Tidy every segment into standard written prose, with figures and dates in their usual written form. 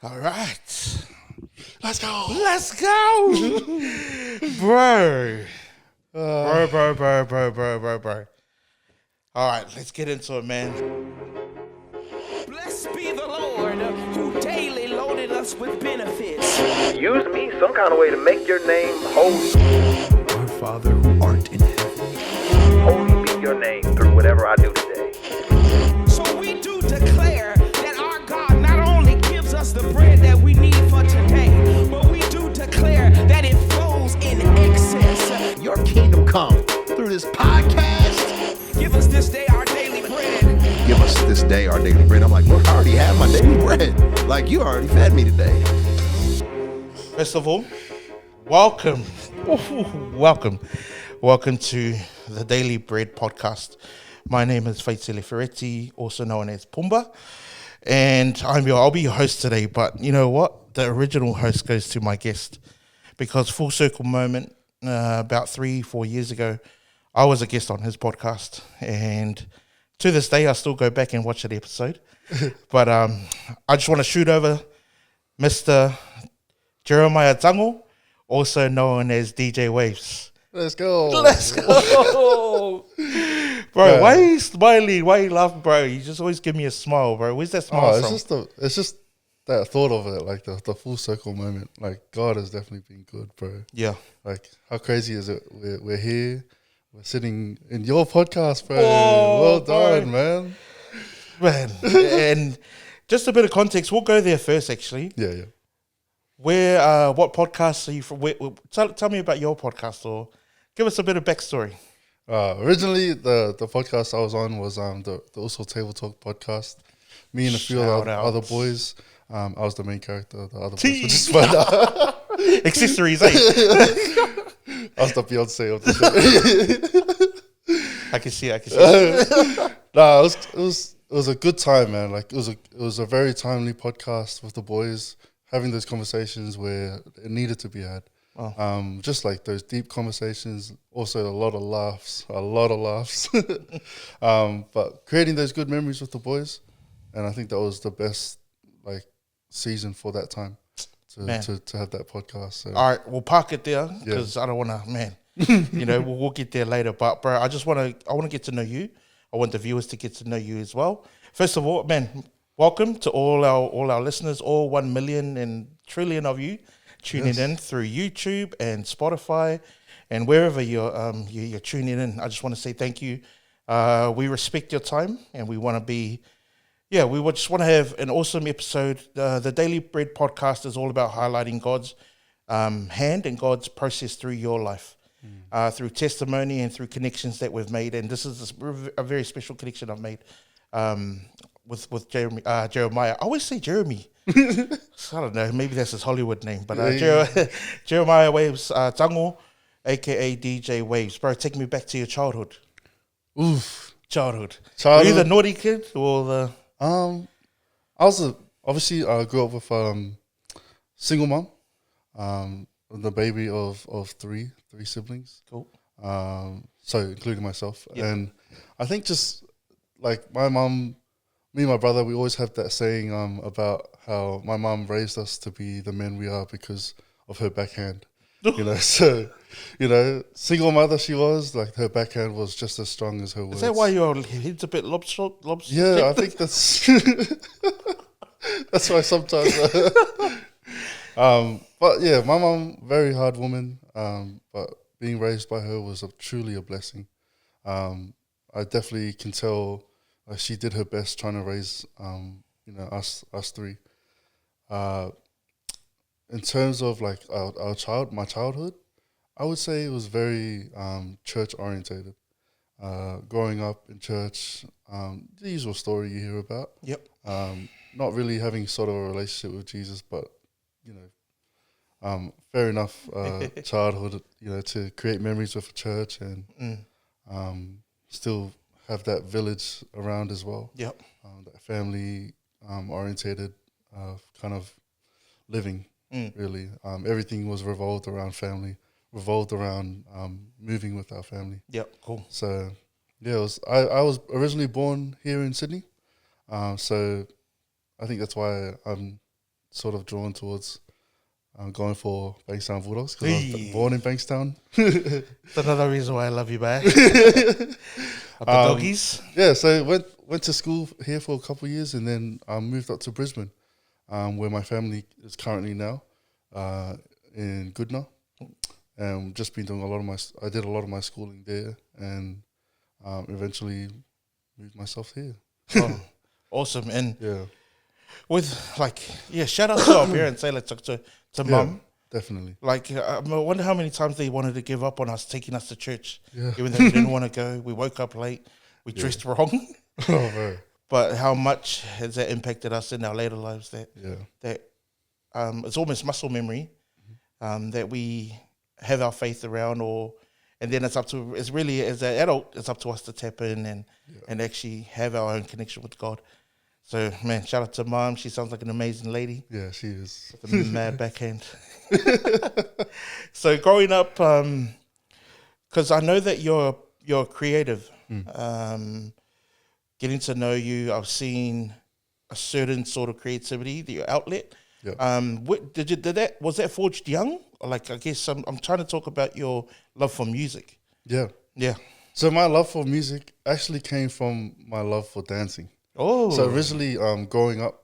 All right. Let's go. Let's go. Bro. Bro. All right, let's get into it, man. Blessed be the Lord who daily loaded us with benefits. Use me some kind of way to make your name holy. Our Father who art in heaven. Holy be your name through whatever I do today. So we do declare that our God not only gives us the bread that we need for today, but we do declare that it flows in excess. Your kingdom come through this podcast. Give us this day our daily bread. Give us this day our daily bread. I'm like, look, I already have my daily bread. Like, you already fed me today. First of all, welcome to the Daily Bread podcast. My name is Epi.3, also known as Pumba, and I'll be your host today. But you know what? The original host goes to my guest, because full circle moment, about 3-4 years ago, I was a guest on his podcast, and to this day, I still go back and watch that episode. But I just want to shoot over Mr. Jeremiah Tango, also known as DJwavz. Let's go. Bro, Yeah. why are you smiling? Why are you laughing, bro? You just always give me a smile, bro. Where's that smile from? It's just that thought of it, like the full circle moment. Like, God has definitely been good, bro. Yeah. Like, how crazy is it? We're here. We're sitting in your podcast, bro. Whoa, well bro. done, man. Man. And just a bit of context. We'll go there first, actually. Yeah. Where, what podcast are you from? Tell me about your podcast, or give us a bit of backstory. Originally, the podcast I was on was the Also Table Talk podcast. Me and a few Shout out. other boys. I was the main character. The other boys were just fun. Accessories, eh? I was the Beyonce of the show. I can see it. Nah, it was a good time, man. Like, it was a very timely podcast with the boys, having those conversations where it needed to be had. Oh. Just like those deep conversations, also a lot of laughs. But creating those good memories with the boys, and I think that was the best like season for that time to have that podcast. So. All right, we'll park it there because I don't want to, man. We'll get there later. But bro, I want to get to know you. I want the viewers to get to know you as well. First of all, man, welcome to all our listeners, all 1 million and trillion of you tuning in through YouTube and Spotify and wherever you're tuning in. I just want to say thank you. We respect your time, and we want to be. Yeah, we would just want to have an awesome episode. The Daily Bread podcast is all about highlighting God's hand and God's process through your life, through testimony and through connections that we've made. And this is a very special connection I've made with Jeremiah. I always say Jeremy. I don't know, maybe that's his Hollywood name. But Jeremiah Waves Tango, a.k.a. DJwavz. Bro, take me back to your childhood. Oof. Childhood. Were you the naughty kid or the... I grew up with single mom, the baby of three siblings. Cool. So including myself. Yep. And I think just like my mom, me and my brother, we always have that saying about how my mom raised us to be the men we are because of her backhand. So, single mother she was, like her backhand was just as strong as her words. Is that why your head's a bit lobster? Yeah, I think that's that's why sometimes. But yeah, my mom, very hard woman. But being raised by her was truly a blessing. I definitely can tell she did her best trying to raise us three. In terms of like my childhood, I would say it was very church orientated. Growing up in church, the usual story you hear about. Yep. Not really having sort of a relationship with Jesus, but fair enough. Childhood, to create memories with a church and still have that village around as well. Yep. That family orientated kind of living. Really, everything was revolved around family, revolved around moving with our family. Yep, cool. So, yeah, I was originally born here in Sydney, so I think that's why I'm sort of drawn towards going for Bankstown Bulldogs because I was born in Bankstown. That's another reason why I love you, man. The doggies. Yeah, so went to school here for a couple of years and then moved up to Brisbane, where my family is currently now, in Goodna. Just been doing I did a lot of my schooling there and eventually moved myself here. Oh, awesome. And Yeah, with shout out to our parents, to mum. definitely. Like, I wonder how many times they wanted to give up on us, taking us to church, Yeah. even though we didn't want to go. We woke up late, we dressed wrong. Oh, man. But how much has that impacted us in our later lives that it's almost muscle memory that we have our faith around, and then it's really, as an adult, it's up to us to tap in and actually have our own connection with God. So, man, shout out to Mom. She sounds like an amazing lady. Yeah, she is. With a mad backhand. So, growing up, because I know that you're creative. Getting to know you, I've seen a certain sort of creativity, your outlet. Yeah. Was that forged young? Or like, I guess I'm trying to talk about your love for music. Yeah. Yeah. So my love for music actually came from my love for dancing. Oh. So originally, growing up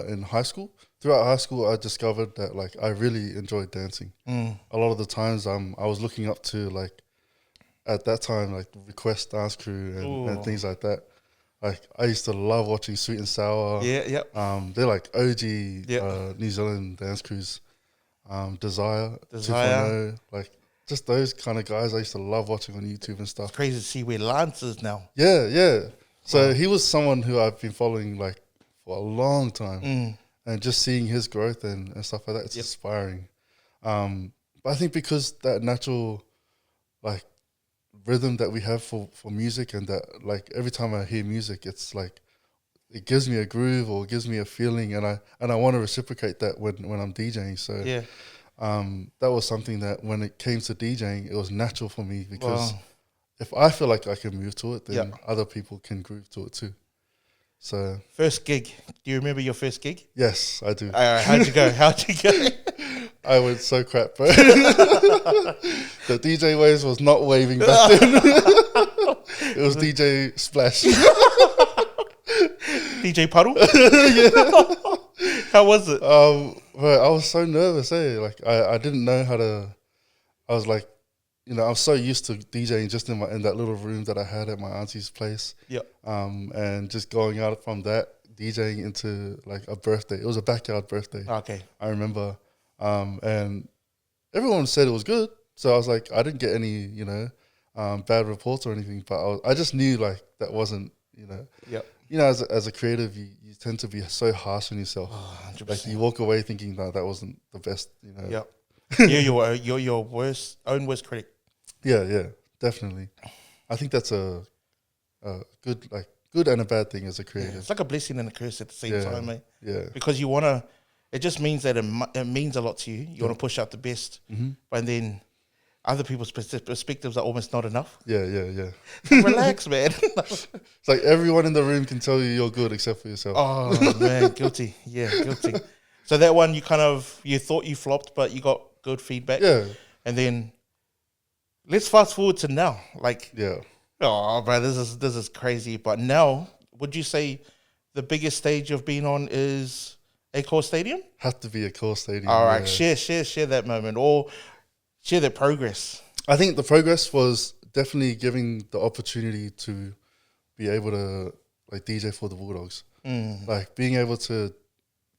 in high school, throughout high school, I discovered that like I really enjoyed dancing. A lot of the times, I was looking up to like at that time like Request Dance Crew and things like that. Like I used to love watching Sweet and Sour. Yeah. They're like OG New Zealand dance crews. Desire 2.0, like just those kind of guys I used to love watching on YouTube and stuff. It's crazy to see where Lance is now. Yeah. So he was someone who I've been following like for a long time, and just seeing his growth and stuff like that, it's inspiring. But I think because that natural like rhythm that we have for music, and that like every time I hear music, it's like it gives me a groove or it gives me a feeling, and I want to reciprocate that when I'm DJing. So that was something that when it came to DJing, it was natural for me because if I feel like I can move to it, then other people can groove to it too. So first gig. Do you remember your first gig? Yes, I do. How'd you go? I went so crap, bro. The DJwavz was not waving back then. It was DJ Splash. DJ Puddle? How was it? Bro, I was so nervous, Like I didn't know how to. I was like, I was so used to DJing just in that little room that I had at my auntie's place. And just going out from that, DJing into like a birthday. It was a backyard birthday. Okay. I remember. And everyone said it was good. So I was like, I didn't get any, bad reports or anything, but I just knew like that wasn't, as a creative, you tend to be so harsh on yourself. 100%. Like you walk away thinking that wasn't the best, You're your own worst critic. Yeah, definitely. I think that's a good and a bad thing as a creative. It's like a blessing and a curse at the same time, mate. Yeah. Because you want to, it just means that it means a lot to you. You want to push out the best. But then other people's perspectives are almost not enough. Yeah. Relax, man. It's like everyone in the room can tell you you're good except for yourself. Oh, man, guilty. Yeah, guilty. So that one, you thought you flopped, but you got good feedback. Yeah. And then let's fast forward to now. Like, yeah. Oh, bro, this is crazy. But now, would you say the biggest stage you've been on is Accor Stadium? Have to be Accor Stadium. All right, share that moment or share that progress. I think the progress was definitely giving the opportunity to be able to like DJ for the Bulldogs. Like being able to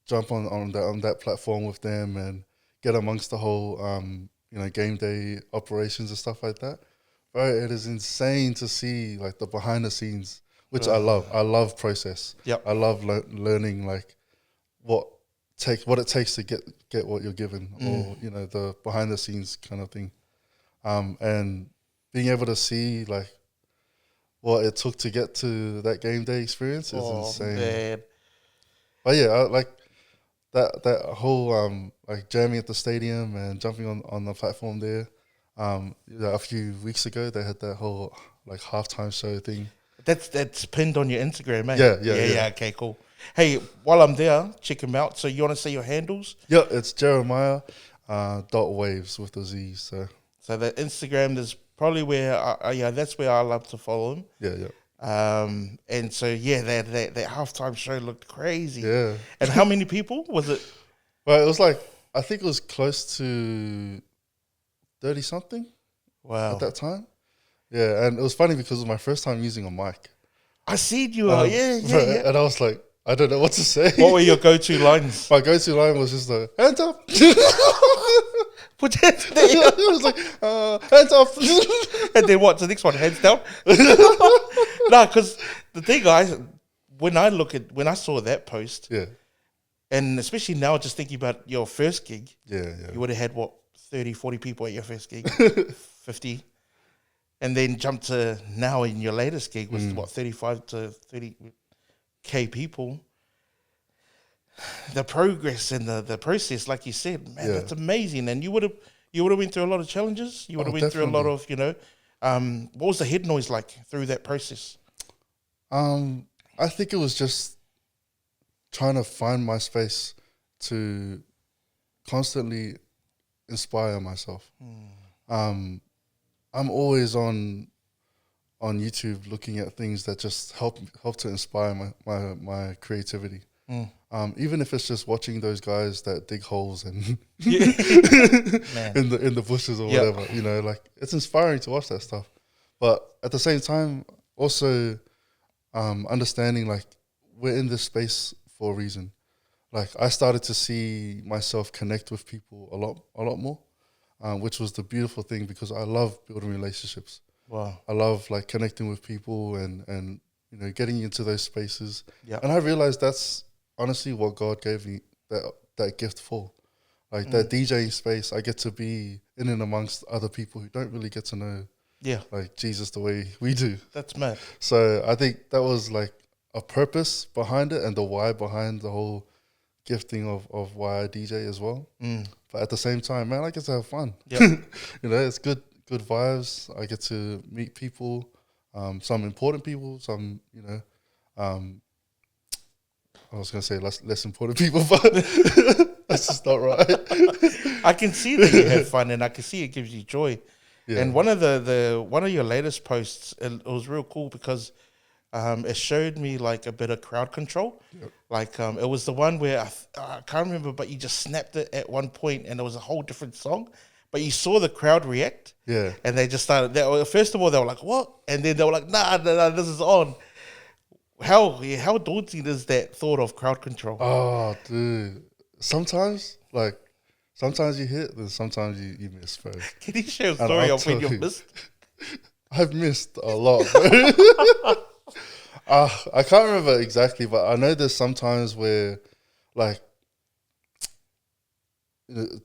jump on that platform with them and get amongst the whole game day operations and stuff like that. Bro, it is insane to see like the behind the scenes, which I love. I love process. Yep. I love learning like what it takes to get what you're given, or the behind the scenes kind of thing, and being able to see like what it took to get to that game day experience is insane. Man. But yeah, I like that whole like jamming at the stadium and jumping on the platform there. A few weeks ago they had that whole like halftime show thing. That's pinned on your Instagram, mate. Yeah. Okay, cool. Hey, while I'm there, check him out. So you want to say your handles? Yeah, it's Jeremiah .waves with a Z. So the Instagram is probably where, that's where I love to follow him. Yeah. And so that halftime show looked crazy. Yeah. And how many people was it? Well, it was like, I think it was close to 30 something. Wow. At that time. Yeah, and it was funny because it was my first time using a mic. I seen you. Yeah. And I was like, I don't know what to say. What were your go-to lines? My go-to line was just the hands up. Put your hands down. It was like hands up. And then what's the next one? Hands down. No, because the thing, guys, when I saw that post, Yeah. and especially now, just thinking about your first gig, Yeah. you would have had what 30, 40 people at your first gig, 50, and then jump to now in your latest gig was what 35 to 30K people. The progress and the process, like you said, man, that's amazing. And you would have went through a lot of challenges. You would have went through a lot of, what was the head noise like through that process? I think it was just trying to find my space to constantly inspire myself. I'm always on YouTube looking at things that just help to inspire my creativity. Even if it's just watching those guys that dig holes and in the bushes or whatever, like it's inspiring to watch that stuff. But at the same time, also understanding like we're in this space for a reason. Like I started to see myself connect with people a lot more, which was the beautiful thing because I love building relationships. Wow. I love like connecting with people and getting into those spaces. Yeah. And I realized that's honestly what God gave me that gift for. Like that DJing space, I get to be in and amongst other people who don't really get to know like Jesus the way we do. That's mad. So I think that was like a purpose behind it and the why behind the whole gifting of why I DJ as well. But at the same time, man, I get to have fun. Yep. It's good vibes. I get to meet people, some important people, some, I was going to say less important people, but that's just not right. I can see that you have fun and I can see it gives you joy. Yeah. And one of one of your latest posts, it was real cool because it showed me like a bit of crowd control. Yep. Like it was the one where I can't remember, but you just snapped it at one point and it was a whole different song. But you saw the crowd react. Yeah. And they just started, first of all, they were like, what? And then they were like, nah, this is on. How daunting is that thought of crowd control? Oh, dude. Sometimes you hit, then sometimes you miss, bro. Can you share a story of when you missed? I've missed a lot, bro. I can't remember exactly, but I know there's sometimes where, like,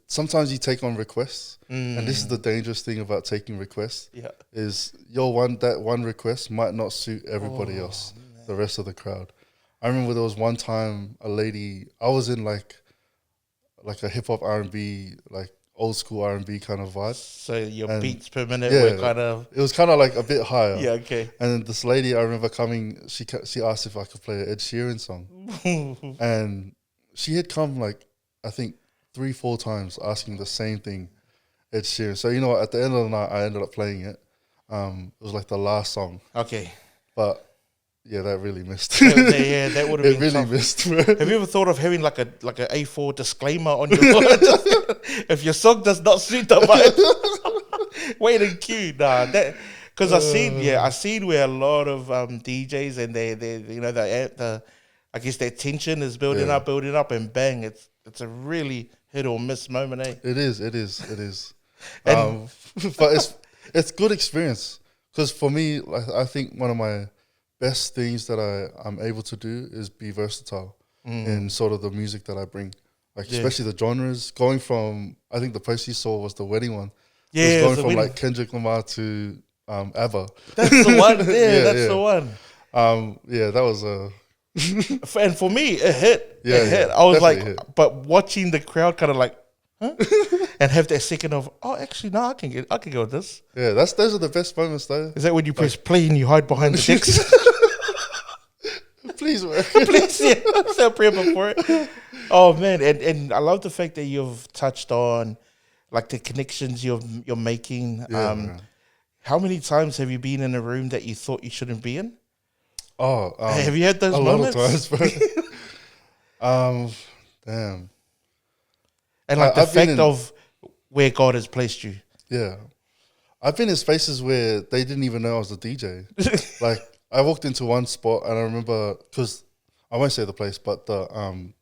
sometimes you take on requests, and this is the dangerous thing about taking requests. Yeah, is that one request might not suit everybody else, the rest of the crowd. I remember there was one time a lady. I was in like a hip hop R&B, like old school R&B kind of vibe. So your beats per minute were kind of. It was kind of like a bit higher. Yeah, okay. And then this lady, I remember coming. She asked if I could play an Ed Sheeran song, and she had come like I think 3-4 times asking the same thing, Ed Sheeran. So at the end of the night, I ended up playing it. It was like the last song. Okay. But yeah, that really missed. Yeah, that would have been really tough. missed. Bro. Have you ever thought of having like a A4 disclaimer on your if your song does not suit the vibe? Wait in queue, because I seen where a lot of DJs and they I guess that tension is building up, and bang, it's a really hit or miss moment, eh? It is. But it's good experience because for me, I think one of my best things that I'm able to do is be versatile in sort of the music that I bring, especially the genres. Going from, I think the post you saw was the wedding one. Yeah, going from like Kendrick Lamar to ABBA. That's the one. That's the one. That was a. And for me, it hit. It hit. I was like, but watching the crowd kind of like, huh? And have that second of, oh, actually, no, I can go with this. Yeah, those are the best moments, though. Is that when you press play and you hide behind the decks? please work. Please, yeah, say a prayer before it. Oh man, and I love the fact that you've touched on like the connections you're making. Yeah, man. How many times have you been in a room that you thought you shouldn't be in? Have you had those moments? A lot of times, bro. Damn. And like the I've been fact of where God has placed you. Yeah. I've been in spaces where they didn't even know I was a DJ. Like, I walked into one spot and I remember, because I won't say the place, but the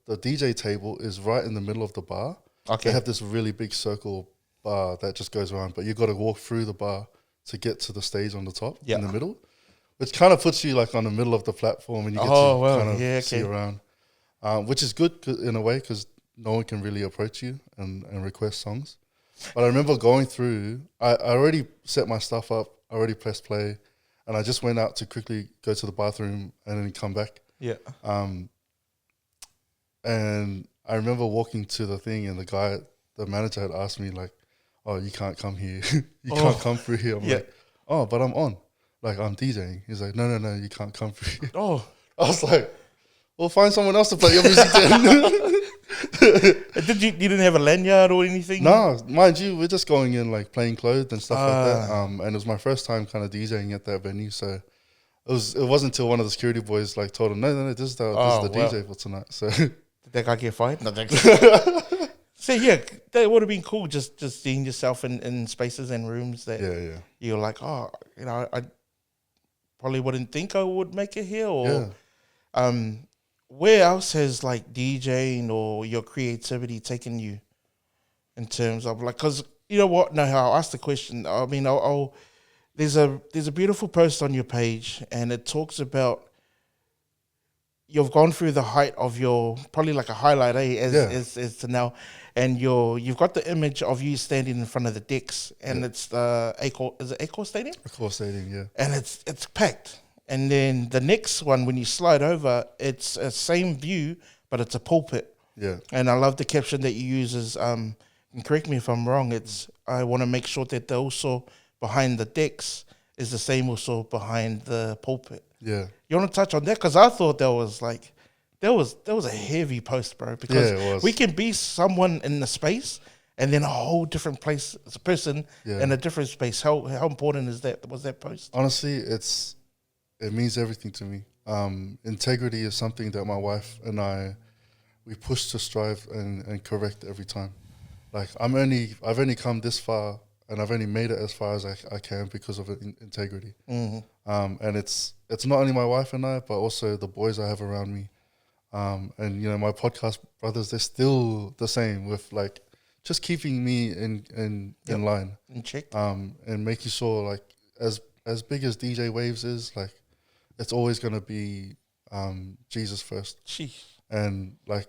DJ table is right in the middle of the bar. Okay. They have this really big circle bar that just goes around, but you got to walk through the bar to get to the stage on the top in the middle, which kind of puts you like on the middle of the platform and you get to kind of see around, which is good in a way because no one can really approach you and request songs. But I remember going through, I already set my stuff up, I already pressed play, and I just went out to quickly go to the bathroom and then come back. Yeah. And I remember walking to the thing and the manager had asked me like, oh, you can't come here. You can't come through here. I'm like, oh, but I'm on. Like, I'm DJing. He's like, no, you can't come through here. Oh. I was like, well, find someone else to play your music then. You didn't have a lanyard or anything? No, mind you, we're just going in like plain clothes and stuff like that. And it was my first time kind of DJing at that venue, so it wasn't until one of the security boys like told him, no, this is the DJ for tonight. So did that guy get fired? No, so yeah, that would have been cool. Just seeing yourself in spaces and rooms that you're like, oh, you know, I probably wouldn't think I would make it here. Or where else has like DJing or your creativity taken you in terms of like, because you know what? No, I'll ask the question. I mean, there's a beautiful post on your page, and it talks about you've gone through the height of your probably like a highlight, as to now, and you've got the image of you standing in front of the decks, and it's the Accor Stadium? Accor Stadium, yeah, and it's packed. And then the next one, when you slide over, it's a same view, but it's a pulpit. Yeah. And I love the caption that you use is, and correct me if I'm wrong, it's, I want to make sure that the also behind the decks is the same also behind the pulpit. Yeah. You want to touch on that? Because I thought that was like, that was a heavy post, bro. Because we can be someone in the space and then a whole different place, as a person in a different space. How important is that? Was that post? Honestly, it means everything to me. Integrity is something that my wife and I, we push to strive and correct every time. Like I've only come this far and I've only made it as far as I can because of integrity. Mm-hmm. And it's not only my wife and I, but also the boys I have around me. And you know, my podcast brothers, they're still the same with like just keeping me in line, in check, and making sure like as big as DJwavz is, like it's always gonna be Jesus first. Sheesh. And like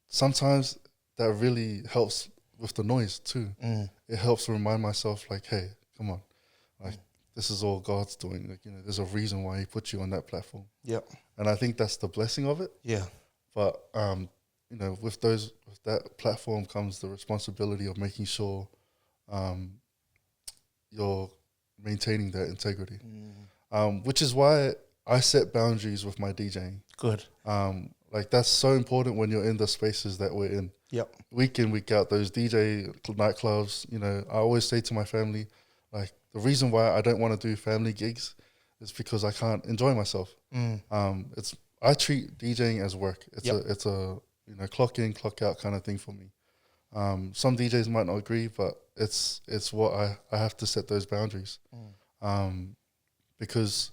sometimes that really helps with the noise too. It helps remind myself like, hey, come on, like this is all God's doing. Like, you know, there's a reason why He put you on that platform. Yep. And I think that's the blessing of it. Yeah. But you know, with that platform comes the responsibility of making sure you're maintaining that integrity. Which is why I set boundaries with my DJing. Good. Like that's so important when you're in the spaces that we're in. Yep. Week in, week out, those DJ nightclubs, you know, I always say to my family, like the reason why I don't want to do family gigs is because I can't enjoy myself. I treat DJing as work. It's a you know, clock in, clock out kind of thing for me. Some DJs might not agree, but it's what I have to set those boundaries. Because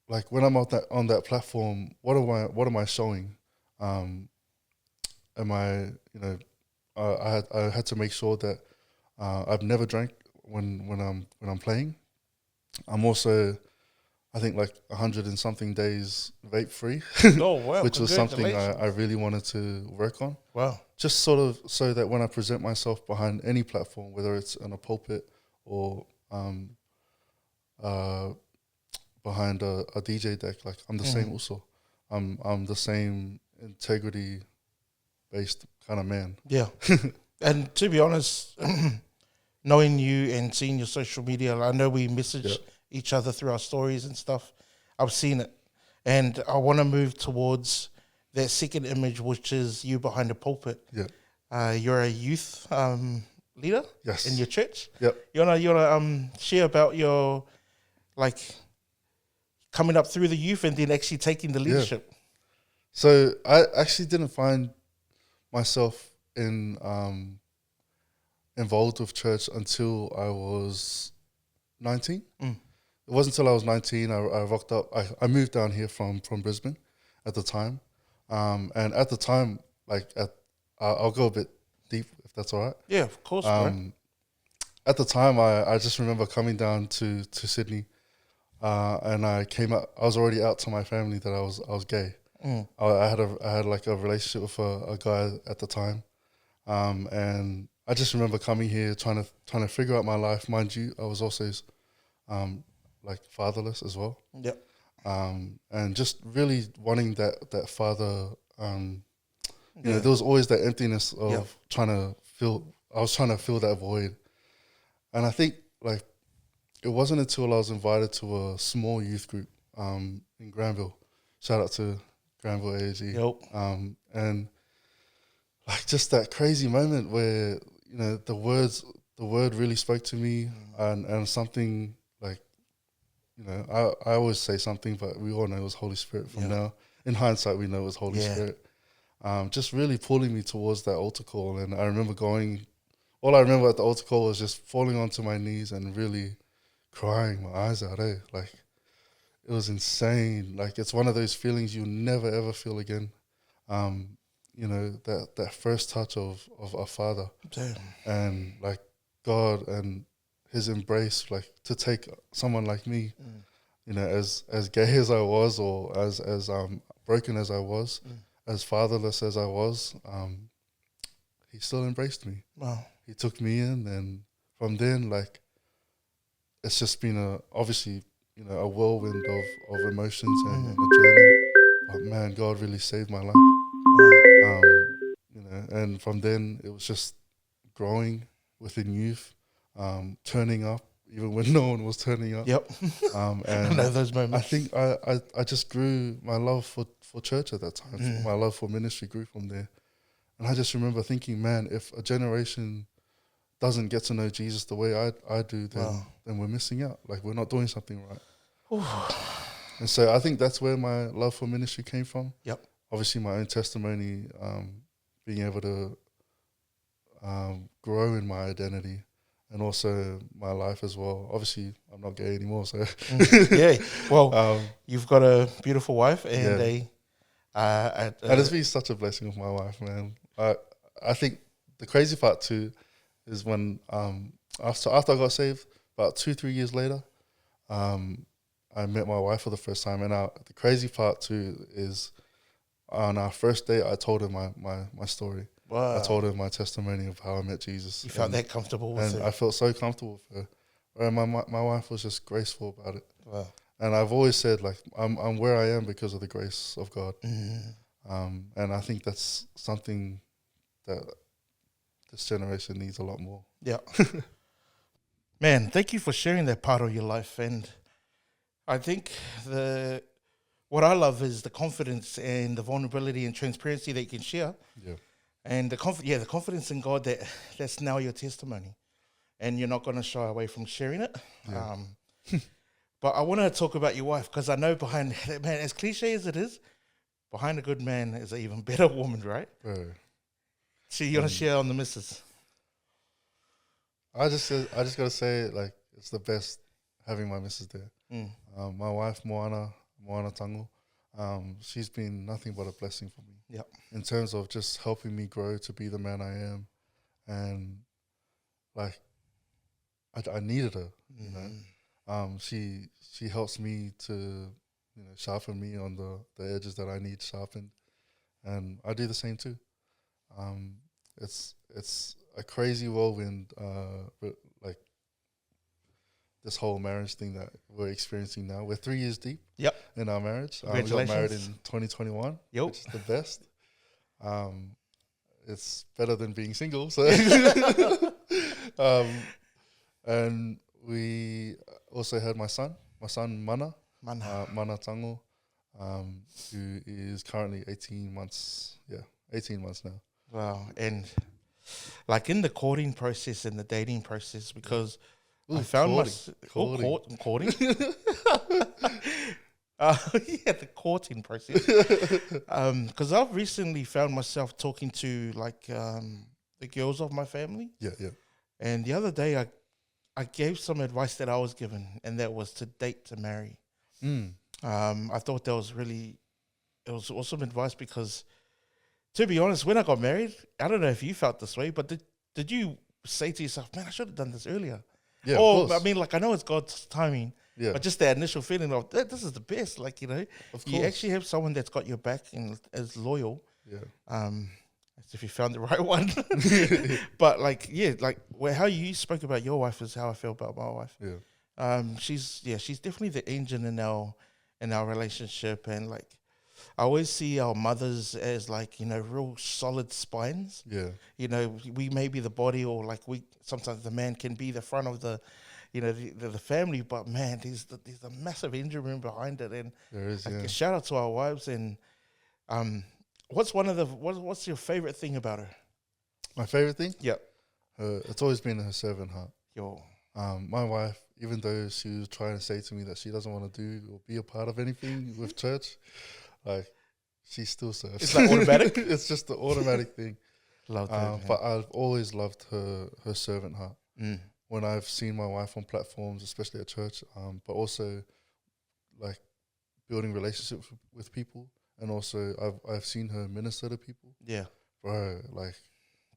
like when I'm on that platform, what am I showing? Am I, you know, I had to make sure that I've never drank when I'm playing. I'm also, I think like 100 and something days vape free. Oh wow! Which was something I really wanted to work on. Wow! Just sort of so that when I present myself behind any platform, whether it's in a pulpit or behind a DJ deck, like I'm the same also. I'm the same integrity based kind of man. Yeah. And to be honest, knowing you and seeing your social media, I know we messaged each other through our stories and stuff. I've seen it. And I want to move towards that second image, which is you behind the pulpit. Yeah. You're a youth leader Yes. in your church. Yep. You wanna share about your like coming up through the youth and then actually taking the leadership. So I actually didn't find myself involved with church until I was 19. It wasn't until I was 19 I rocked up. I moved down here from Brisbane at the time, and at the time, like I'll go a bit deep if that's all right. Yeah, of course. Bro. At the time, I just remember coming down to Sydney, and I came out. I was already out to my family that I was gay. I had like a relationship with a guy at the time, and I just remember coming here trying to figure out my life. Mind you, I was also like fatherless as well. Yep. And just really wanting that father. You know, there was always that emptiness of trying to fill. I was trying to fill that void, and I think like it wasn't until I was invited to a small youth group in Granville. Shout out to Granville AG. Yep. And like just that crazy moment where you know the word really spoke to me, and something like, you know, I always say something, but we all know it was Holy Spirit from now. In hindsight, we know it was Holy Spirit. Just really pulling me towards that altar call. And I remember all I remember at the altar call was just falling onto my knees and really crying my eyes out, Like, it was insane. Like, it's one of those feelings you'll never, ever feel again. You know, that first touch of a father. Damn. And, like, God and his embrace, like, to take someone like me, you know, as gay as I was, or as broken as I was, as fatherless as I was, he still embraced me. Wow. He took me in, and from then, like, it's just been obviously, you know, a whirlwind of emotions and a journey. But man, God really saved my life. You know, and from then it was just growing within youth, turning up even when no one was turning up. Yep. And I know those moments. I think I just grew my love for church at that time. My love for ministry grew from there. And I just remember thinking, man, if a generation doesn't get to know Jesus the way I do, then we're missing out. Like, we're not doing something right. And so I think that's where my love for ministry came from. Yep. Obviously, my own testimony, being able to grow in my identity, and also my life as well. Obviously, I'm not gay anymore, so yeah. Well, you've got a beautiful wife and and it's been such a blessing with my wife, man. I think the crazy part too is when after I got saved, about 2-3 years later, I met my wife for the first time, and the crazy part too is on our first date, I told her my story. Wow. I told her my testimony of how I met Jesus. You felt that comfortable with it? And I felt so comfortable with her. And my wife was just graceful about it. Wow. And I've always said, like, I'm where I am because of the grace of God. And I think that's something that this generation needs a lot more. Yeah. Man, thank you for sharing that part of your life. And I think what I love is the confidence and the vulnerability and transparency that you can share. Yeah. And the confidence in God that's now your testimony. And you're not going to shy away from sharing it. Yeah. But I want to talk about your wife, because I know behind that, man, as cliche as it is, behind a good man is an even better woman, right? So you want to share on the missus? I just gotta say, like, it's the best having my missus there. My wife Moana Tango, she's been nothing but a blessing for me. Yep. In terms of just helping me grow to be the man I am, and like I needed her, you know. She helps me to, you know, sharpen me on the edges that I need sharpened, and I do the same too. It's a crazy whirlwind, like this whole marriage thing that we're experiencing now. We're 3 years deep. Yep. In our marriage. We Congratulations. got married in 2021. Yep. Which is the best. It's better than being single. So, and we also had my son Mana Tango, who is currently 18 months. Yeah, 18 months now. Wow. And like in the courting process and the dating process, because I found courting. The courting process. Because I've recently found myself talking to like the girls of my family. Yeah. And the other day I gave some advice that I was given, and that was to date to marry. I thought that was it was awesome advice, because to be honest, when I got married, I don't know if you felt this way, but did you say to yourself, man, I should have done this earlier? Yeah, or, of course. I mean, like, I know it's God's timing, but just that initial feeling of, this is the best, like, you know, you actually have someone that's got your back and is loyal. Yeah. As if you found the right one. But, like, how you spoke about your wife is how I feel about my wife. Yeah. She's definitely the engine in our relationship, and like I always see our mothers as like, you know, real solid spines. Yeah. You know, we may be the body, or like sometimes the man can be the front of the, you know, the family, but man, there's a massive engine room behind it, and there is. Like, a shout out to our wives. And what's your favorite thing about her? My favorite thing? Yeah. It's always been her servant heart. Yo. My wife, even though she was trying to say to me that she doesn't want to do or be a part of anything with church, like, she still serves. It's like automatic? It's just the automatic thing. Love that, but I've always loved her servant heart. When I've seen my wife on platforms, especially at church, but also like building relationships with people, and also I've seen her minister to people. Yeah. Bro, like,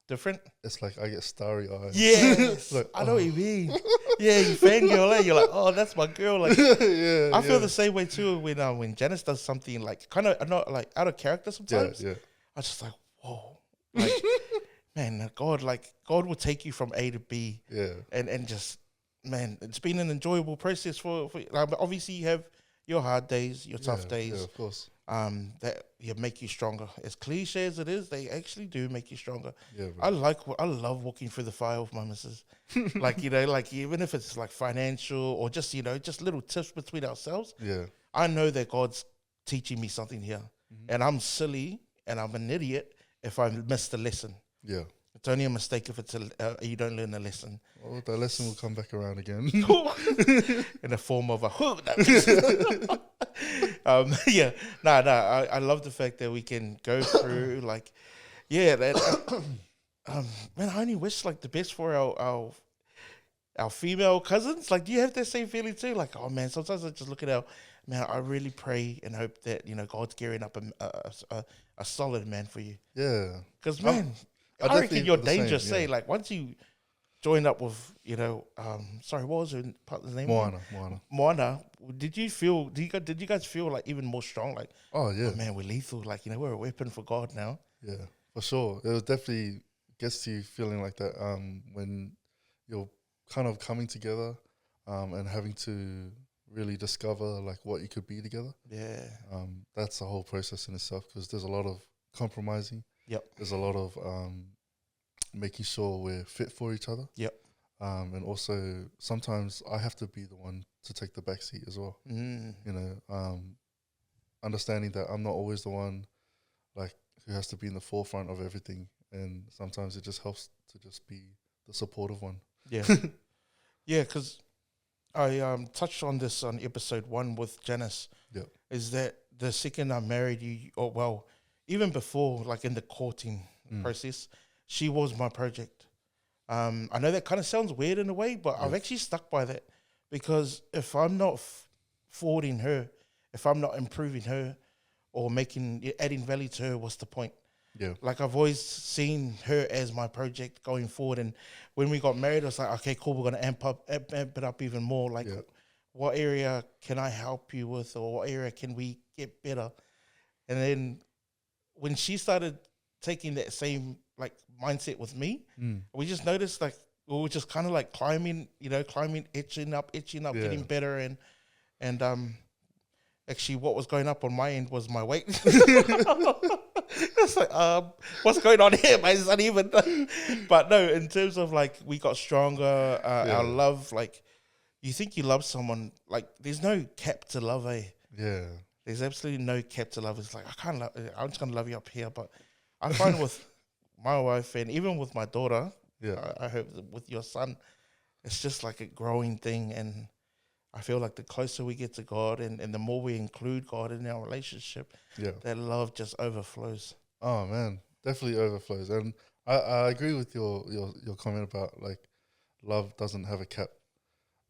different. it's like I get starry eyes. Yes, like, I know what you mean. Yeah, you fangirl, eh? You're like, oh, that's my girl. Like, I feel the same way too when Janice does something like kind of not like out of character sometimes. Yeah. I just like, whoa, like, man, God will take you from A to B. Yeah. And just, man, it's been an enjoyable process for like, obviously you have your hard days, your tough days. Yeah, of course. That make you stronger. As cliche as it is, they actually do make you stronger. Yeah, bro. I love walking through the fire with my missus. Like, you know, like even if it's like financial or just, you know, just little tips between ourselves. Yeah. I know that God's teaching me something here, and I'm silly and I'm an idiot if I miss the lesson. Yeah. It's only a mistake if it's you don't learn the lesson. Well, that lesson will come back around again. In the form of a I love the fact that we can go through like, that. Man, I only wish like the best for our female cousins. Like, do you have that same feeling too? Like, oh man, sometimes I just look at man, I really pray and hope that, you know, God's gearing up a solid man for you. Yeah. Because man, I reckon you're dangerous. Like once you join up with, you know, sorry, what was her partner's name? Moana. Did you guys feel like even more strong? Like, oh yeah, man, we're lethal. Like, you know, we're a weapon for God now. Yeah, for sure. It definitely gets to you feeling like that when you're kind of coming together and having to really discover like what you could be together. Yeah. That's a whole process in itself, because there's a lot of compromising. Yep. There's a lot of making sure we're fit for each other. Yep. And also sometimes I have to be the one to take the back seat as well. You know, understanding that I'm not always the one like who has to be in the forefront of everything, and sometimes it just helps to just be the supportive one. Yeah. Yeah, because I touched on this on episode 1 with Janice. Yeah. Is that the second I married you, or well, even before, like in the courting process, she was my project. I know that kind of sounds weird in a way, but I've actually stuck by that, because if I'm not forwarding her, if I'm not improving her or adding value to her, what's the point? Yeah. Like, I've always seen her as my project going forward. And when we got married, I was like, okay, cool, we're going to amp it up even more. Like, what area can I help you with, or what area can we get better? And then when she started taking that same like mindset with me, we just noticed like we were just kind of like climbing, etching up, getting better. And actually what was going up on my end was my weight. It's like, what's going on here, man? It's uneven. But no, in terms of like, we got stronger, our love, like, you think you love someone, like there's no cap to love, eh? Yeah. There's absolutely no cap to love. It's like, I can't love, I'm just going to love you up here. But I find with my wife and even with my daughter, Yeah. I hope that with your son, it's just like a growing thing. And I feel like the closer we get to God and the more we include God in our relationship, Yeah. that love just overflows. Oh man, definitely overflows. And I agree with your comment about like love doesn't have a cap.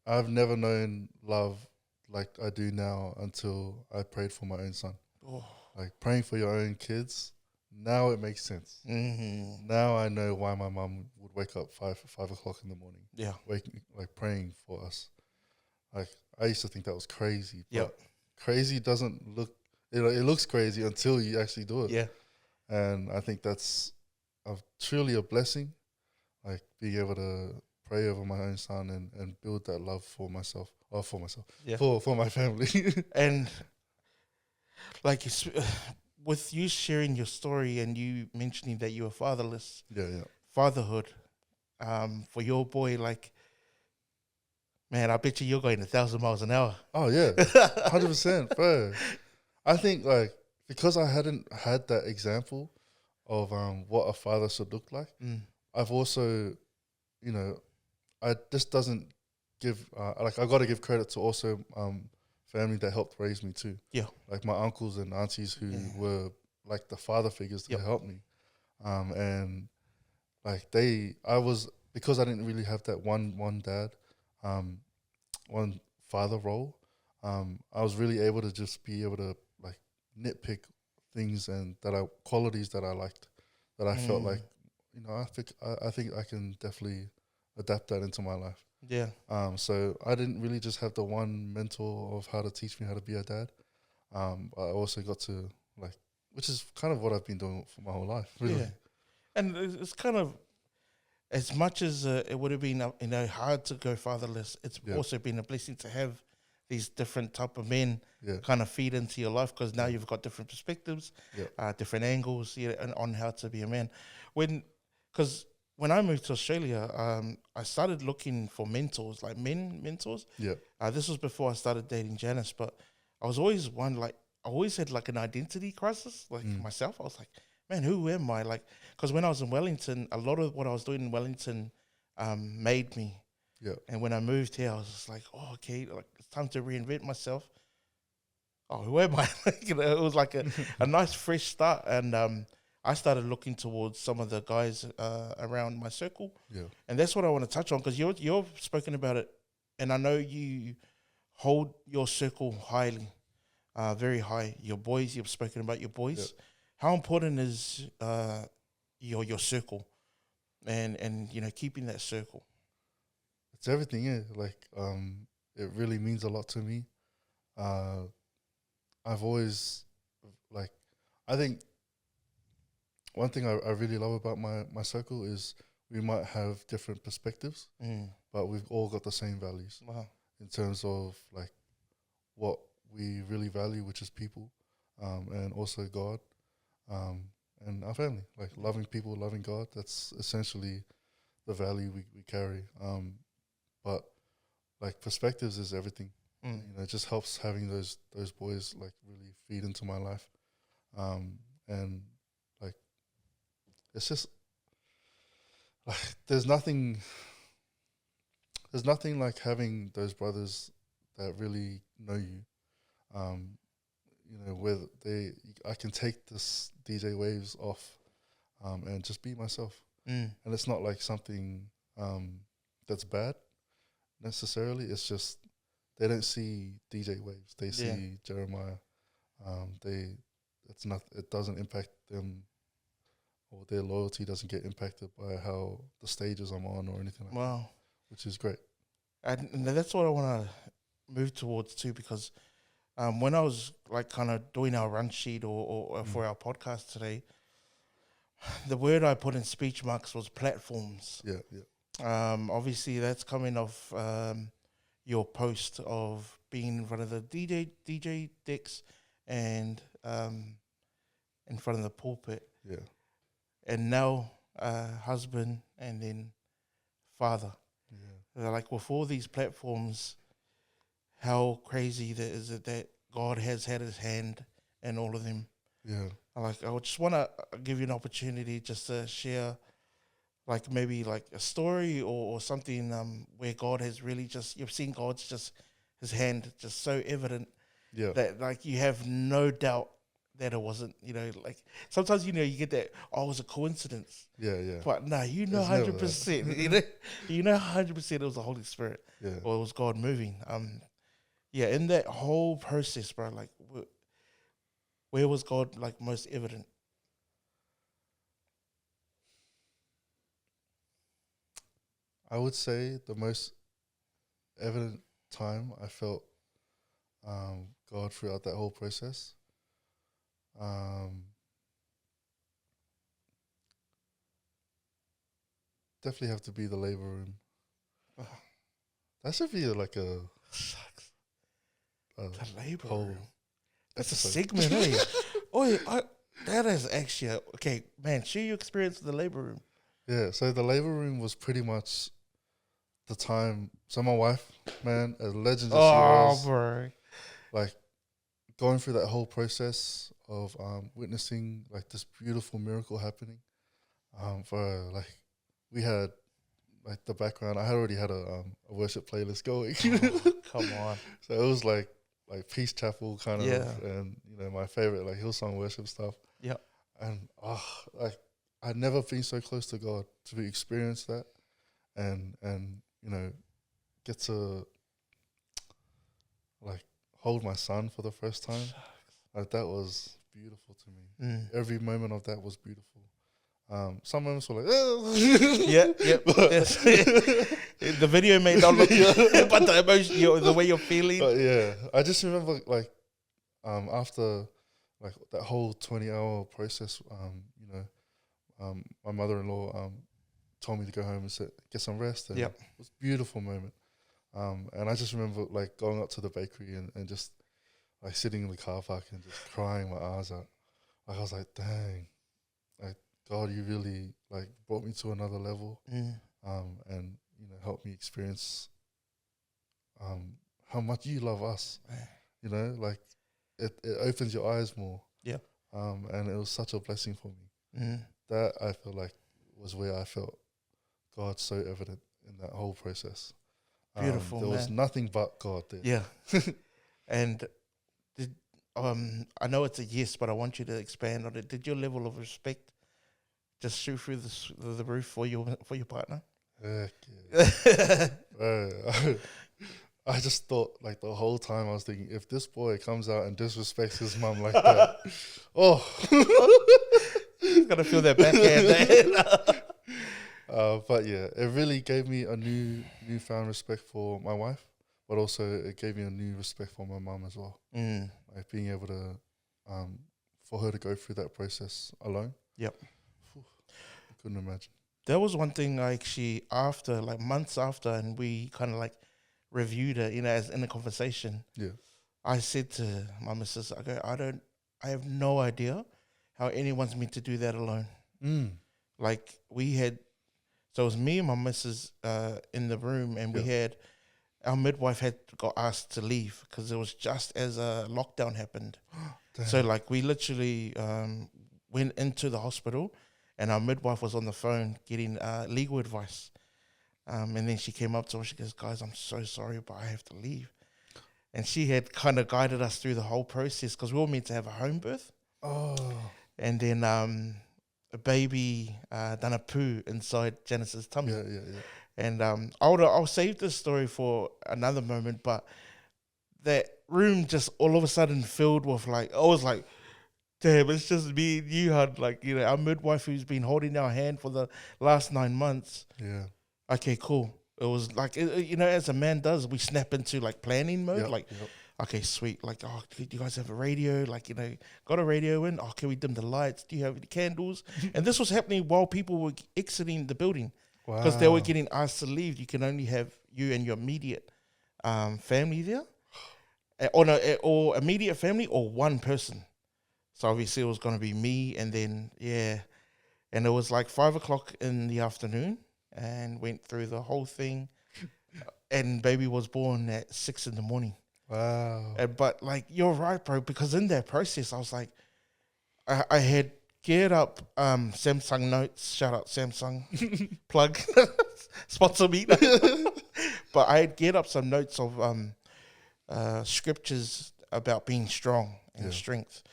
I've never known love like I do now until I prayed for my own son. Oh. Like praying for your own kids, now it makes sense. Mm-hmm. Now I know why my mum would wake up 5 o'clock in the morning, Yeah. like praying for us. Like I used to think that was crazy, but Yep. crazy doesn't look. It looks crazy until you actually do it. Yeah. And I think that's truly a blessing, like being able to pray over my own son and build that love for myself, Yeah. for my family. And like with you sharing your story and you mentioning that you were fatherless, yeah. fatherhood, for your boy, like, man, I bet you're going 1,000 miles an hour. Oh yeah, 100%, bro. I think like because I hadn't had that example of what a father should look like, I've also, this doesn't give like I got to give credit to also family that helped raise me too. Yeah. Like my uncles and aunties who were like the father figures that helped me, and like because I didn't really have that one dad, one father role. I was really able to just be able to like nitpick things and qualities that I liked, that I felt like, I think I can definitely adapt that into my life. Yeah. So I didn't really just have the one mentor of how to teach me how to be a dad. I also got to which is kind of what I've been doing for my whole life, really. Yeah. And it's kind of, as much as it would have been hard to go fatherless, it's also been a blessing to have these different type of men kind of feed into your life, because now you've got different perspectives, different angles, on how to be a man. Because when I moved to Australia, I started looking for mentors, like mentors. Yeah. This was before I started dating Janice, but I was always I always had like an identity crisis, like myself. I was like, man, who am I? Like, because when I was in Wellington, a lot of what I was doing in Wellington made me. Yeah. And when I moved here, I was just like, oh, okay, like it's time to reinvent myself. Oh, who am I? It was like a nice fresh start. And I started looking towards some of the guys around my circle. Yeah. And that's what I want to touch on, because you've spoken about it, and I know you hold your circle highly, very high. Your boys, you've spoken about your boys. Yeah. How important is your circle and keeping that circle? It's everything, yeah. Like, it really means a lot to me. I've always, I think one thing I really love about my circle is we might have different perspectives, but we've all got the same values. Wow. In terms of like what we really value, which is people, and also God, and our family. Like loving people, loving God. That's essentially the value we carry. But like perspectives is everything. It just helps having those boys like really feed into my life, and like it's just like there's nothing like having those brothers that really know you. Where I can take this DJwavz off, and just be myself, and it's not like something that's bad necessarily. It's just they don't see DJwavz, they see Jeremiah. It doesn't impact them, or their loyalty doesn't get impacted by how the stages I'm on or anything like that, which is great. And that's what I want to move towards too, because when I was like kind of doing our run sheet or for our podcast today, the word I put in speech marks was platforms. Yeah. Obviously, that's coming off your post of being in front of the DJ decks and in front of the pulpit. Yeah. And now husband and then father. Yeah. Like with all these platforms, how crazy that is it that God has had his hand in all of them. Yeah. Like, I just want to give you an opportunity just to share, like, maybe like a story or something where God has really just, you've seen God's just, his hand just so evident Yeah. that, like, you have no doubt that it wasn't, you know, like, sometimes, you know, you get that, oh, it was a coincidence. Yeah. Yeah. But no, you know, It's never 100%, you know 100% it was the Holy Spirit Yeah. or it was God moving. Yeah, in that whole process, bro, like, where was God, like, most evident? I would say the most evident time I felt God throughout that whole process. Definitely have to be the labor room. That should be like a The labor whole room. That's a episode. segment, eh? Oh, that is actually okay, man. Share your experience in the labor room. Yeah, so the labor room was pretty much the time. So my wife, man, as legend as she was, bro. like going through that whole process of witnessing like this beautiful miracle happening. For her, like we had like the background. I had already had a worship playlist going. Come on. So it was like Peace Chapel kind Yeah. of, and you know my favorite like Hillsong worship stuff. Yep. And like I'd never been so close to God to experience that, and you know get to like hold my son for the first time. Like that was beautiful to me. Every moment of that was beautiful. Some moments were like, Yeah. Yes. The video may not look, but the emotion, the way you're feeling. But yeah, I just remember like after like that whole 20-hour process, you know, my mother-in-law told me to go home and get some rest. And Yep. it was a beautiful moment. And I just remember like going up to the bakery and just like sitting in the car park and just crying my eyes out. Like I was like, dang, like God, you really like brought me to another level. And you know helped me experience how much you love us. You know, like it opens your eyes more. Yeah. And it was such a blessing for me. That I feel like was where I felt God so evident in that whole process. Beautiful, there was man. nothing but God there. Yeah. And did I know it's a yes, but I want you to expand on it. Did your level of respect just shoot through the roof for your partner? Heck yeah. Bro, I just thought like the whole time I was thinking, if this boy comes out and disrespects his mum like that, He's gonna feel that backhand. but yeah, it really gave me a newfound respect for my wife, but also it gave me a new respect for my mum as well. Like being able to, for her to go through that process alone. Yep. I couldn't imagine. That was one thing I actually after, like months after, and we kind of like reviewed it, you know, as in a conversation. Yeah. I said to my missus, I have no idea how anyone's meant to do that alone. Like so it was me and my missus in the room, and we had, our midwife had got asked to leave because it was just as a lockdown happened. So like we literally went into the hospital, and our midwife was on the phone getting legal advice. And then she came up to us, she goes, guys, I'm so sorry, but I have to leave. And she had kind of guided us through the whole process because we were meant to have a home birth. And then a baby done a poo inside Janice's tummy. Yeah. And I'll save this story for another moment, but that room just all of a sudden filled with like, I was like, damn, it's just me and you, had like, you know, our midwife who's been holding our hand for the last 9 months. Yeah. Okay, cool. It was like, you know, as a man does, we snap into like planning mode. Okay, sweet. Like, oh, do you guys have a radio? Like, you know, got a radio in? Oh, can we dim the lights? Do you have any candles? And this was happening while people were exiting the building because they were getting asked to leave. You can only have you and your immediate family there, or immediate family, or one person. So obviously it was going to be me, and then and it was like 5 o'clock in the afternoon, and went through the whole thing, and baby was born at 6 in the morning. Wow. But like, you're right, bro, because in that process, I was like, I had geared up Samsung Notes. Shout out Samsung. Plug. Sponsor me. But I had geared up some notes of scriptures about being strong and strength.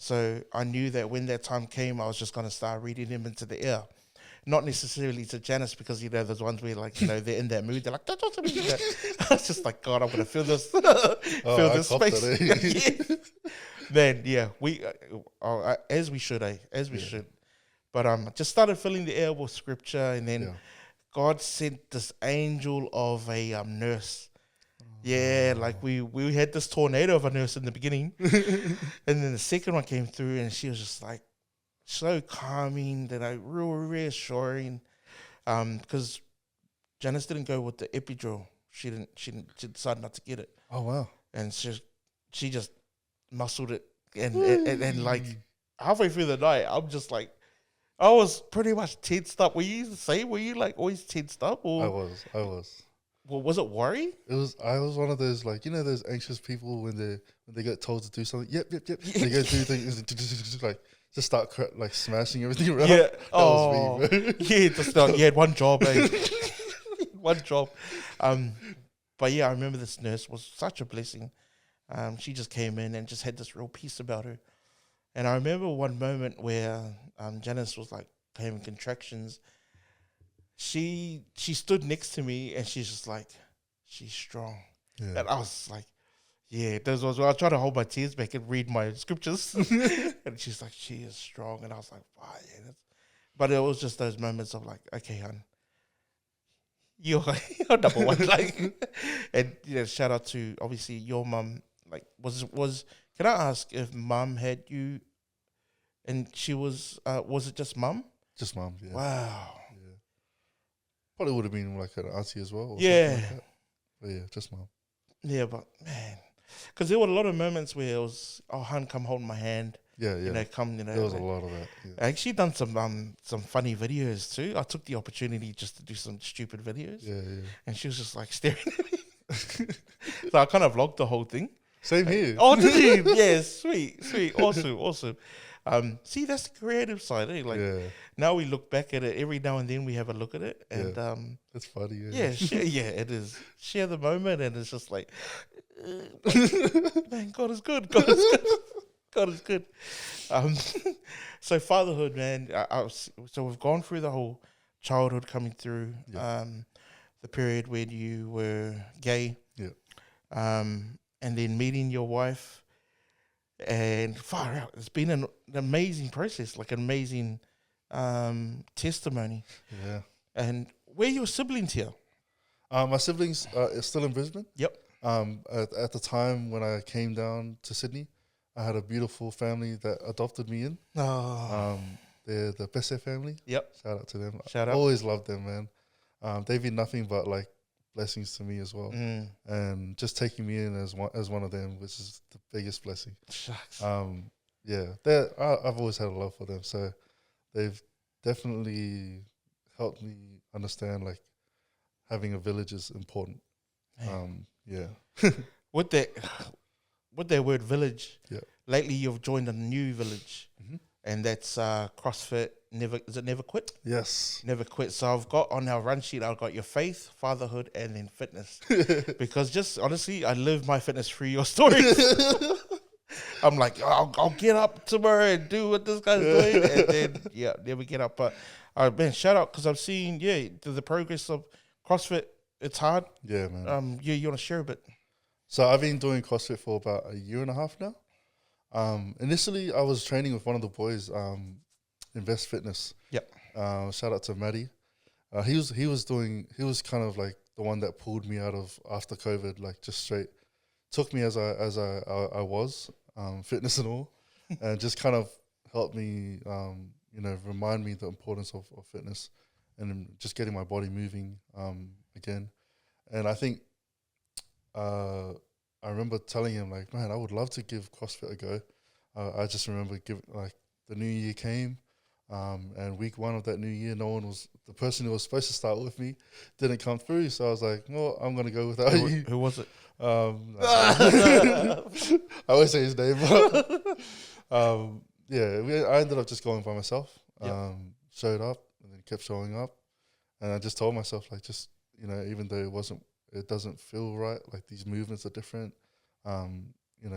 So I knew that when that time came, I was just going to start reading them into the air. Not necessarily to Janice, because, you know, there's ones where, like, you know, they're in that mood. They're like, don't talk to me. I was just like, God, I'm going to feel this, feel this space. Then, yeah, we, as we should, as we should. But just started filling the air with scripture, and then God sent this angel of a nurse. Yeah, like we had this tornado of a nurse in the beginning, and then the second one came through, and she was just like so calming, that I real reassuring, because Janice didn't go with the epidural. She decided not to get it. Oh wow! And she just muscled it, and like halfway through the night, I'm just like, I was pretty much tensed up. Were you the same? Were you like always tensed up? Or I was. Well, was it worry? I was one of those, like, you know, those anxious people when they get told to do something. Yep. They go do things like just start like smashing everything around. Yeah. That was me, bro. Yeah. Just you had one job, eh? One job. But yeah, I remember this nurse was such a blessing. She just came in and just had this real peace about her. And I remember one moment where Janice was like having contractions. She stood next to me, and she's just like, she's strong. Yeah. And I was like, yeah, those was, I tried to hold my tears back and read my scriptures. And she's like, she is strong. And I was like, wow, yeah. But it was just those moments of like, okay, hon, you're number one. Like, and you know, shout out to obviously your mum. Like, was can I ask if mum had you, and she was it just mum? Just mum, yeah. Wow. Probably would have been like an auntie as well. Or yeah. Like that. But yeah, just mum. Yeah, but man, because there were a lot of moments where it was, oh, hun, come hold my hand. Yeah. You know, come, you know. There was a lot of that. Yeah. I actually done some funny videos too. I took the opportunity just to do some stupid videos. Yeah. And she was just like staring at me. So I kind of vlogged the whole thing. Same here. Oh, did you? Yeah, sweet. Awesome. See, that's the creative side, eh? Like, now we look back at it, every now and then we have a look at it, and that's funny. It is. Share the moment, and it's just like, man, God is good. God is good. So fatherhood, man. So we've gone through the whole childhood, coming through the period when you were gay, and then meeting your wife. And far out, it's been an amazing process, like an amazing testimony. Yeah. And where are your siblings here? My siblings are still in Brisbane. Yep. At the time when I came down to Sydney, I had a beautiful family that adopted me in. Oh. They're the Besse family. Yep. Shout out to them. Shout out. Always loved them, man. They've been nothing but like blessings to me as well, and just taking me in as one of them, which is the biggest blessing. Shucks. I've always had a love for them, so they've definitely helped me understand like having a village is important. With that word village, lately you've joined a new village, and that's CrossFit. Never Quit? Yes. Never Quit. So I've got on our run sheet, I've got your faith, fatherhood, and then fitness. Because just honestly, I live my fitness through your stories. I'm like, I'll get up tomorrow and do what this guy's doing. And then, never get up. But, man, shout out, because I've seen, the progress of CrossFit. It's hard. Yeah, man. You want to share a bit? So I've been doing CrossFit for about a year and a half now. Initially, I was training with one of the boys, Invest Fitness. Yep. Shout out to Maddie. He was kind of like the one that pulled me out of after COVID, like just straight took me as I was, fitness and all, and just kind of helped me, remind me the importance of fitness and just getting my body moving again. And I think I remember telling him like, man, I would love to give CrossFit a go. I just remember the new year came. And week 1 of that new year, the person who was supposed to start with me didn't come through. So I was like, well, I'm going to go without you. Who was it? I won't say his name, but I ended up just going by myself. Showed up and then kept showing up. And I just told myself, like, just, even though it doesn't feel right, like these movements are different,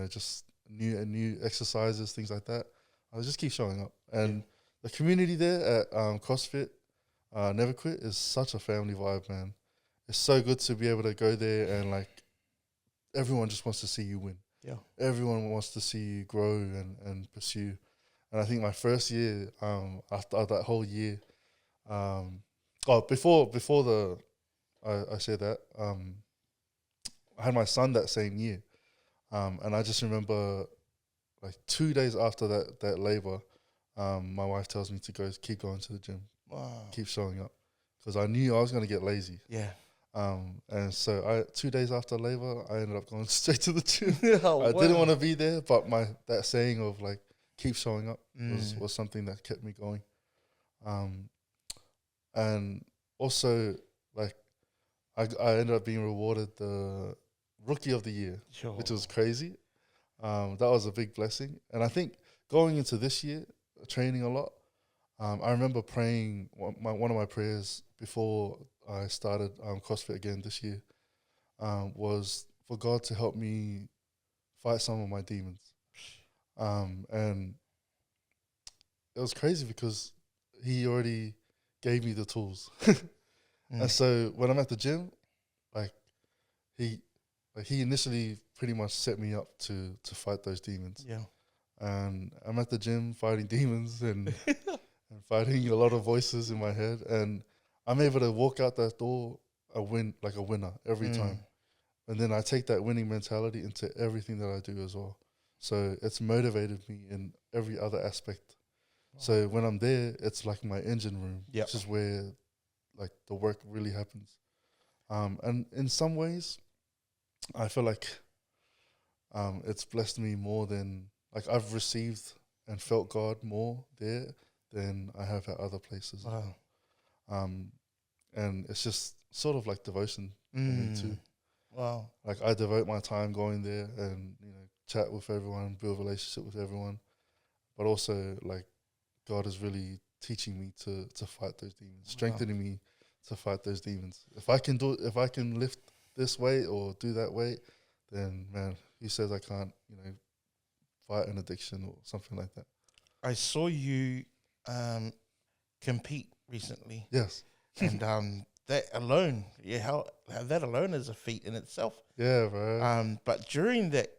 just new exercises, things like that. I'll just keep showing up. And the community there at CrossFit, Never Quit, is such a family vibe, man. It's so good to be able to go there and, like, everyone just wants to see you win. Yeah. Everyone wants to see you grow and pursue. And I think my first year, after that whole year, before I said that, I had my son that same year. And I just remember, like, 2 days after that labor, my wife tells me to keep going to the gym. Wow. Keep showing up. Because I knew I was going to get lazy. Yeah. And so 2 days after labor, I ended up going straight to the gym. I didn't want to be there, but that saying of, like, keep showing up was something that kept me going. And also, like, I ended up being rewarded the Rookie of the Year, which was crazy. That was a big blessing. And I think going into this year, training a lot, I remember praying, one of my prayers before I started CrossFit again this year was for God to help me fight some of my demons. And it was crazy because he already gave me the tools. And so when I'm at the gym, like, he initially pretty much set me up to fight those demons. Yeah. And I'm at the gym fighting demons and fighting a lot of voices in my head, and I'm able to walk out that door a winner every time. And then I take that winning mentality into everything that I do as well. So it's motivated me in every other aspect. So when I'm there, it's like my engine room, which is where, like, the work really happens. And in some ways, I feel like it's blessed me more than, like, I've received and felt God more there than I have at other places. Wow. And it's just sort of like devotion for me too. Wow. Like, I devote my time going there and, chat with everyone, build a relationship with everyone. But also, like, God is really teaching me to fight those demons, strengthening me to fight those demons. If I can lift this weight or do that weight, then, man, he says I can't, fight an addiction or something like that. I saw you compete recently. Yes. And that alone, how that alone is a feat in itself. Yeah, bro. But during that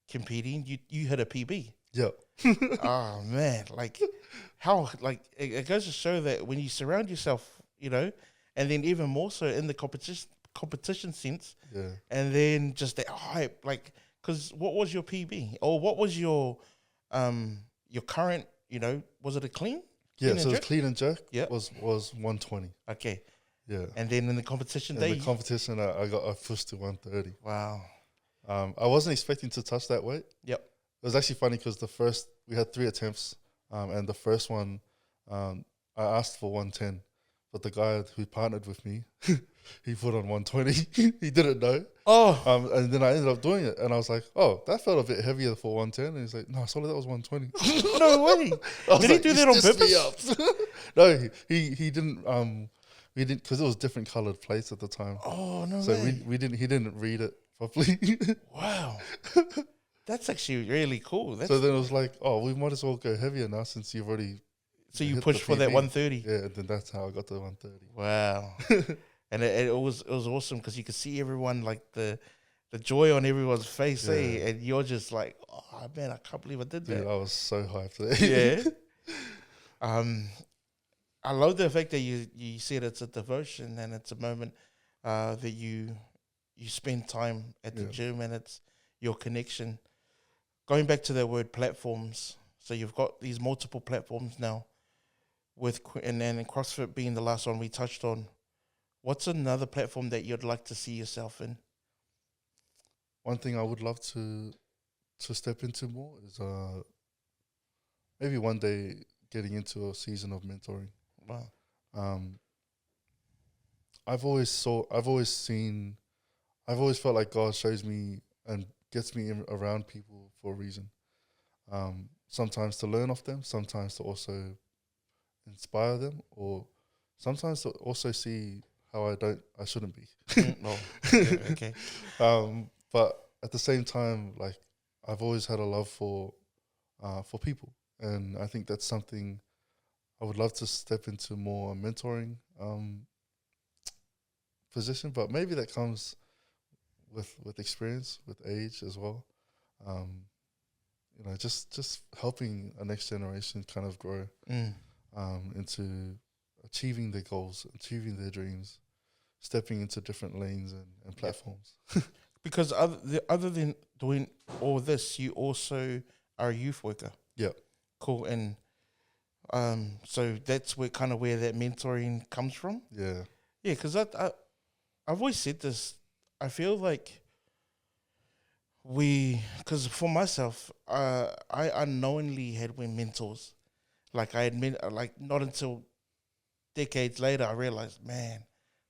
competing, you hit a PB. Yep. Oh man, like, how, like, it goes to show that when you surround yourself, and then even more so in the competition sense, and then just that hype, like, because what was your PB, or what was your current, was it a clean? Yeah, so it was clean and jerk. Yeah, was 120. Okay. Yeah. And then in the competition I pushed to 130. Wow. I wasn't expecting to touch that weight. Yep. It was actually funny because we had 3 attempts, and the first one, I asked for 110, but the guy who partnered with me, he put on 120. He didn't know. Oh. And then I ended up doing it, and I was like, oh, that felt a bit heavier for 110. And he's like, no, sorry, that was 120. No way. Did he do that on purpose? No, he didn't. We didn't, because it was different colored plates at the time. Oh, no way. So he didn't read it properly. Wow. That's actually really cool. So then it was like, oh, we might as well go heavier now since you've already. So you pushed for that 130. Yeah, and then that's how I got to 130. Wow. And it was awesome because you could see everyone, like, the joy on everyone's face, and you're just like, oh man, I can't believe I did that. Dude, I was so hyped today. Yeah. I love the fact that you said it's a devotion and it's a moment that you spend time at the gym, and it's your connection. Going back to that word platforms, so you've got these multiple platforms now, and then CrossFit being the last one we touched on. What's another platform that you'd like to see yourself in? One thing I would love to step into more is maybe one day getting into a season of mentoring. Wow. I've always felt like God shows me and gets me around people for a reason. Sometimes to learn off them, sometimes to also inspire them, or sometimes to also see how I shouldn't be. Okay. But at the same time, like, I've always had a love for people, and I think that's something I would love to step into more mentoring position. But maybe that comes with experience, with age as well. Just helping a next generation kind of grow into achieving their goals, achieving their dreams, stepping into different lanes and platforms. Because other than doing all this, you also are a youth worker. Yeah. Cool. And so that's where that mentoring comes from. Yeah. Yeah, because I've always said this. I feel like because for myself, I unknowingly had mentors. Like I admit, like not until decades later, I realized, man,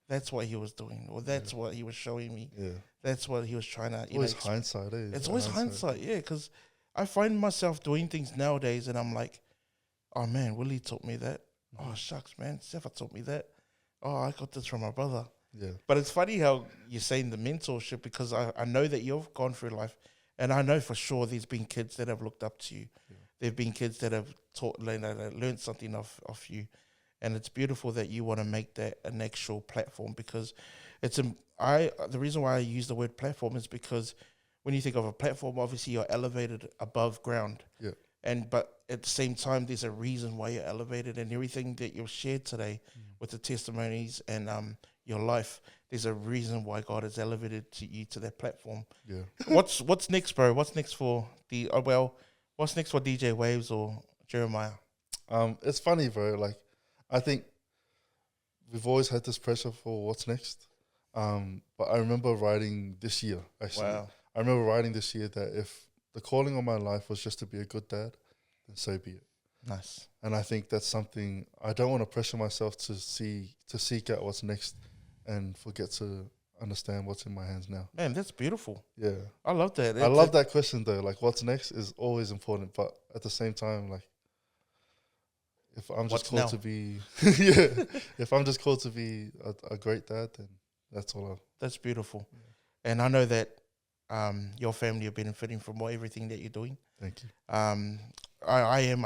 that's what he was doing, or that's what he was showing me. Yeah. That's what he was trying to. Always hindsight, eh? It's always hindsight, yeah. Because I find myself doing things nowadays, and I'm like, oh man, Willie taught me that. Oh shucks, man, Sefa taught me that. Oh, I got this from my brother. Yeah. But it's funny how you're saying the mentorship, because I know that you've gone through life, and I know for sure there's been kids that have looked up to you. Yeah. There've been kids that have learned something off you. And it's beautiful that you want to make that an actual platform, because the reason why I use the word platform is because when you think of a platform, obviously you're elevated above ground. Yeah. But at the same time, there's a reason why you're elevated, and everything that you've shared today with the testimonies and your life, there's a reason why God has elevated you to that platform. Yeah. What's next, bro? What's next for what's next for DJwavz or Jeremiah? It's funny, bro. Like, I think we've always had this pressure for what's next. But I remember writing this year, actually. Wow. I remember writing this year that if the calling of my life was just to be a good dad, then so be it. Nice. And I think that's something I don't want to pressure myself to seek out what's next and forget to understand what's in my hands now. Man, that's beautiful. Yeah. I love that. I love that question though. Like, what's next is always important, but at the same time, like, if I'm just called to be, if I'm just called to be a great dad, then that's all. That's beautiful. Yeah. And I know that your family are benefiting from everything that you're doing. Thank you. I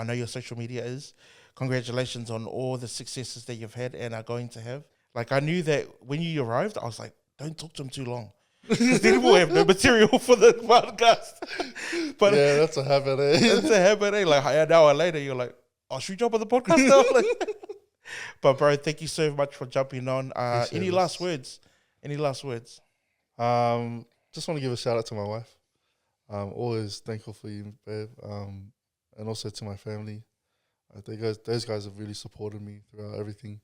know your social media is. Congratulations on all the successes that you've had and are going to have. Like, I knew that when you arrived, I was like, don't talk to him too long, because then we'll have no material for the podcast. But yeah, that's a habit, eh? It's a habit, eh? Like, an hour later, you're like, oh, should we jump on the podcast now? But bro, thank you so much for jumping on. Any last words? Just want to give a shout out to my wife. I'm always thankful for you, babe. And also to my family. Those guys have really supported me throughout everything.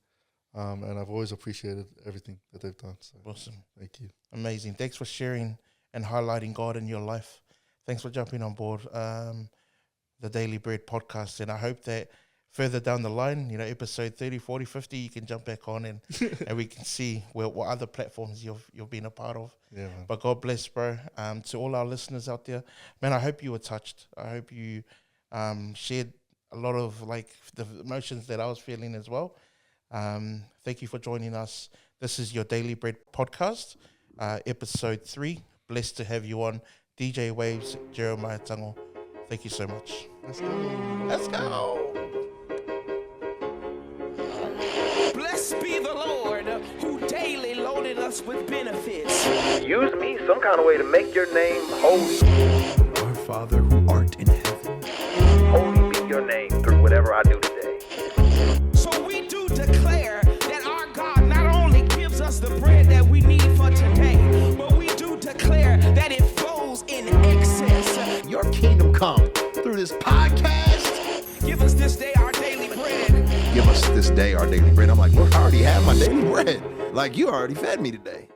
And I've always appreciated everything that they've done. So awesome. Thank you. Amazing. Thanks for sharing and highlighting God in your life. Thanks for jumping on board the Daily Bread podcast. And I hope that further down the line, episode 30, 40, 50, you can jump back on and we can see what other platforms you've been a part of. Yeah, man. But God bless, bro. To all our listeners out there, man, I hope you were touched. I hope you shared a lot of like the emotions that I was feeling as well. Thank you for joining us. This is your Daily Bread podcast, episode 3. Blessed to have you on. DJwavz, Jeremiah Tango. Thank you so much. Let's go. Let's go. Blessed be the Lord who daily loaded us with benefits. Use me some kind of way to make your name holy. Our Father who art in heaven. Holy be your name through whatever I do today. So we do declare that our God not only gives us the bread that we need for today, but we do declare that it flows in excess. Your kingdom come through this podcast. Give us this day our daily bread. Give us this day our daily bread. I'm like, look, I already have my daily bread. Like, you already fed me today.